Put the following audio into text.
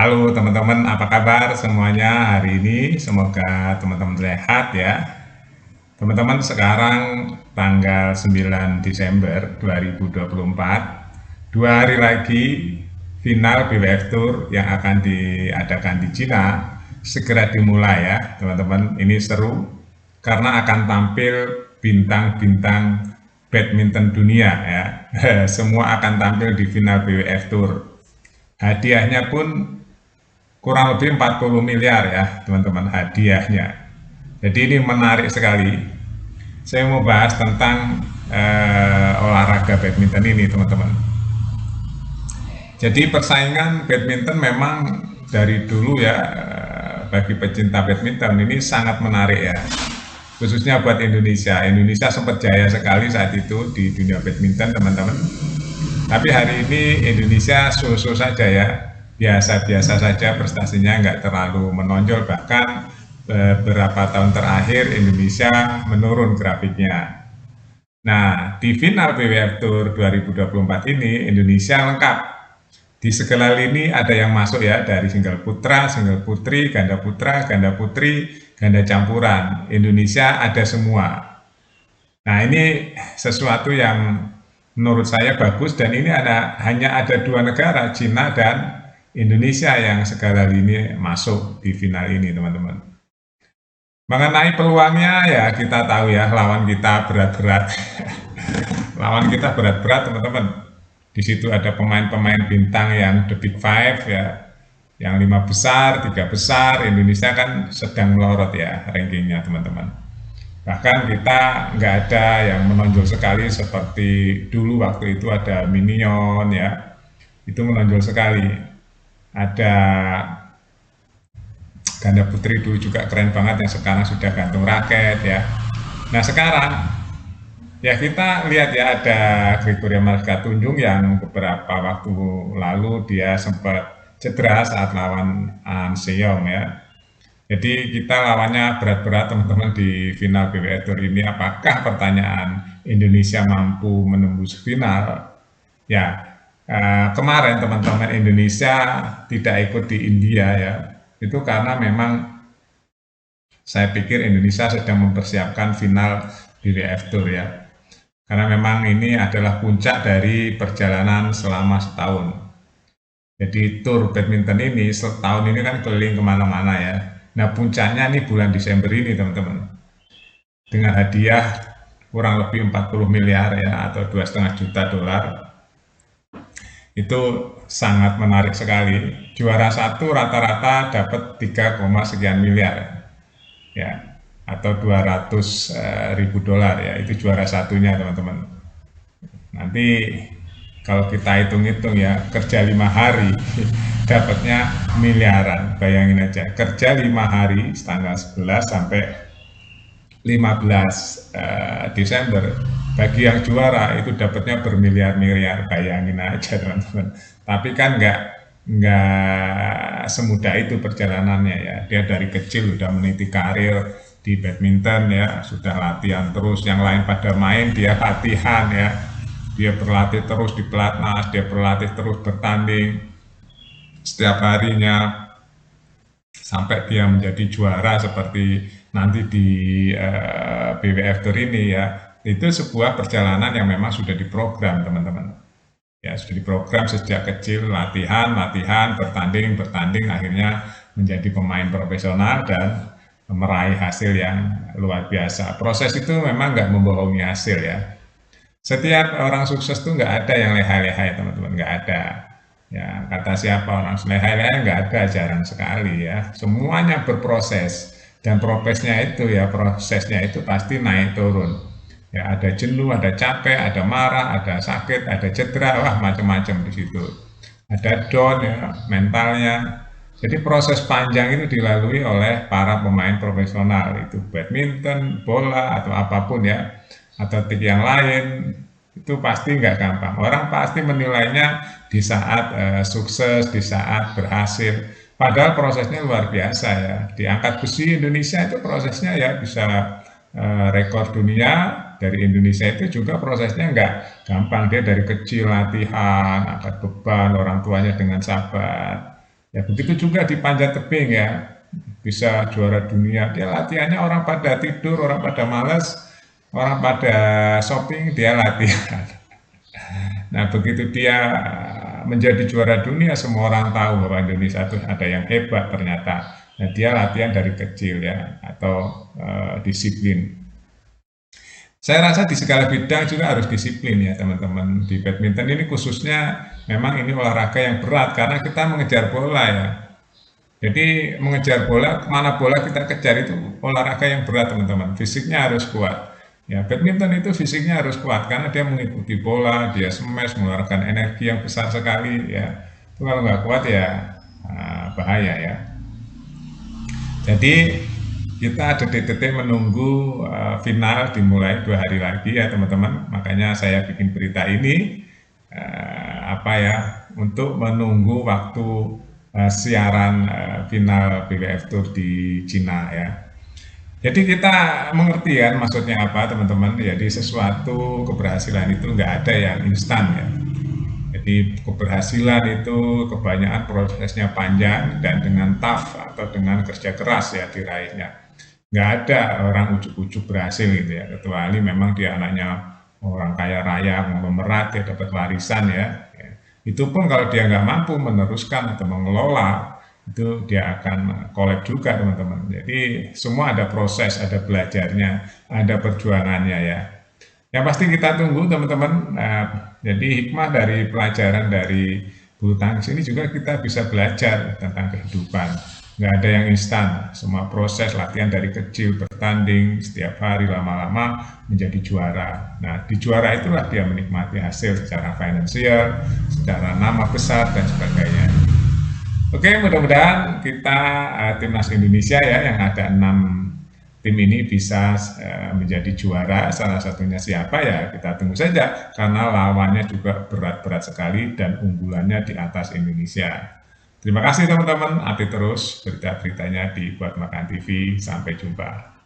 Halo teman-teman, apa kabar semuanya hari ini? Semoga teman-teman sehat ya. Teman-teman, sekarang tanggal 9 Desember 2024, 2 hari lagi final BWF Tour yang akan diadakan di Cina segera dimulai ya teman-teman. Ini seru karena akan tampil bintang-bintang badminton dunia ya. Semua akan tampil di final BWF Tour. Hadiahnya pun kurang lebih 40 miliar ya teman-teman hadiahnya. Jadi ini menarik sekali. Saya mau bahas tentang olahraga badminton ini teman-teman. Jadi persaingan badminton memang dari dulu ya, bagi pecinta badminton ini sangat menarik ya. Khususnya buat Indonesia. Indonesia sempat jaya sekali saat itu di dunia badminton teman-teman. Tapi hari ini Indonesia so-so saja ya, biasa-biasa saja prestasinya, nggak terlalu menonjol, bahkan beberapa tahun terakhir Indonesia menurun grafiknya. Nah, di final BWF Tour 2024 ini Indonesia lengkap. Di segala lini ada yang masuk ya, dari single putra, single putri, ganda putri, ganda campuran. Indonesia ada semua. Nah, ini sesuatu yang menurut saya bagus, dan ini hanya ada dua negara, Cina dan Indonesia, yang segala lini masuk di final ini teman-teman. Mengenai peluangnya ya kita tahu ya, lawan kita berat-berat. Lawan kita berat-berat teman-teman. Di situ ada pemain-pemain bintang yang the big five ya, yang 5 besar, 3 besar. Indonesia kan sedang melorot ya rankingnya teman-teman. Bahkan kita nggak ada yang menonjol sekali seperti dulu, waktu itu ada Minion ya, itu menonjol sekali. Ada ganda putri dulu juga keren banget, yang sekarang sudah gantung raket ya. Nah sekarang ya kita lihat ya, ada Gregoria Mariska Tunjung yang beberapa waktu lalu dia sempat cedera saat lawan An Seong ya. Jadi kita lawannya berat-berat teman-teman di final BWF Tour ini. Apakah pertanyaan Indonesia mampu menembus final? Ya, kemarin teman-teman Indonesia tidak ikut di India ya. Itu karena memang saya pikir Indonesia sedang mempersiapkan final BWF Tour ya. Karena memang ini adalah puncak dari perjalanan selama setahun. Jadi tour badminton ini setahun ini kan keliling kemana-mana ya. Nah puncaknya ini bulan Desember ini teman-teman. Dengan hadiah kurang lebih 40 miliar ya, atau 2,5 juta dolar. Itu sangat menarik sekali. Juara satu rata-rata dapat 3, sekian miliar ya, atau 200 ribu dolar ya, itu juara satunya teman-teman. Nanti kalau kita hitung-hitung ya, kerja 5 hari dapatnya miliaran. Bayangin aja, kerja 5 hari tanggal 11 sampai 15 Desember, bagi yang juara itu dapatnya bermiliar-miliar. Bayangin aja teman-teman. Tapi kan nggak semudah itu perjalanannya ya. Dia dari kecil udah meniti karir di badminton ya, sudah latihan terus. Yang lain pada main, dia latihan ya. Dia berlatih terus di pelatnas, dia berlatih terus bertanding setiap harinya sampai dia menjadi juara seperti nanti di BWF Tour ini ya. Itu sebuah perjalanan yang memang sudah diprogram teman-teman. Ya, sudah diprogram sejak kecil, latihan, latihan, bertanding, bertanding, akhirnya menjadi pemain profesional dan meraih hasil yang luar biasa. Proses itu memang nggak membohongi hasil ya. Setiap orang sukses tuh nggak ada yang lehai-lehai teman-teman, nggak ada. Ya, kata siapa orang lehai-lehai, nggak ada, jarang sekali ya. Semuanya berproses, dan prosesnya itu pasti naik turun. Ya, ada jenuh, ada capek, ada marah, ada sakit, ada cedera, wah macam-macam di situ. Ada down ya mentalnya. Jadi proses panjang itu dilalui oleh para pemain profesional, itu badminton, bola atau apapun ya, atletik yang lain. Itu pasti nggak gampang. Orang pasti menilainya di saat sukses, di saat berhasil. Padahal prosesnya luar biasa ya. Di angkat besi Indonesia itu prosesnya ya bisa rekor dunia. Dari Indonesia itu juga prosesnya nggak gampang. Dia dari kecil latihan, angkat beban, orang tuanya dengan sabar. Ya begitu juga di panjat tebing ya, bisa juara dunia. Dia latihannya orang pada tidur, orang pada malas, orang pada shopping, dia latihan. Nah begitu dia menjadi juara dunia, semua orang tahu bahwa Indonesia itu ada yang hebat ternyata. Nah dia latihan dari kecil ya, atau disiplin. Saya rasa di segala bidang juga harus disiplin ya teman-teman. Di badminton ini khususnya memang ini olahraga yang berat karena kita mengejar bola ya. Jadi mengejar bola, mana bola kita kejar itu olahraga yang berat teman-teman. Fisiknya harus kuat. Ya, badminton itu fisiknya harus kuat karena dia mengikuti bola, dia smash, mengeluarkan energi yang besar sekali ya. Itu kalau nggak kuat ya bahaya ya. Jadi kita ada detik-detik menunggu final dimulai 2 hari lagi ya teman-teman. Makanya saya bikin berita ini apa ya untuk menunggu waktu siaran final BWF Tour di Cina ya. Jadi kita mengerti kan maksudnya apa teman-teman. Jadi sesuatu keberhasilan itu nggak ada yang instan ya. Jadi keberhasilan itu kebanyakan prosesnya panjang dan dengan tough atau dengan kerja keras ya diraihnya. Nggak ada orang ujuk-ujuk berhasil gitu ya, kecuali memang dia anaknya orang kaya raya, konglomerat, dia dapat warisan ya. Itu pun kalau dia nggak mampu meneruskan atau mengelola, itu dia akan collab juga teman-teman. Jadi semua ada proses, ada belajarnya, ada perjuangannya ya. Yang pasti kita tunggu teman-teman. Nah, jadi hikmah dari pelajaran dari bulu tangkis ini juga kita bisa belajar tentang kehidupan. Nggak ada yang instan. Semua proses latihan dari kecil, bertanding setiap hari lama-lama menjadi juara. Nah, di juara itulah dia menikmati hasil secara finansial, secara nama besar dan sebagainya. Oke, mudah-mudahan kita timnas Indonesia ya yang ada 6 tim ini bisa menjadi juara. Salah satunya siapa ya kita tunggu saja karena lawannya juga berat-berat sekali dan unggulannya di atas Indonesia. Terima kasih teman-teman, update terus berita-beritanya di Buat Makan TV. Sampai jumpa.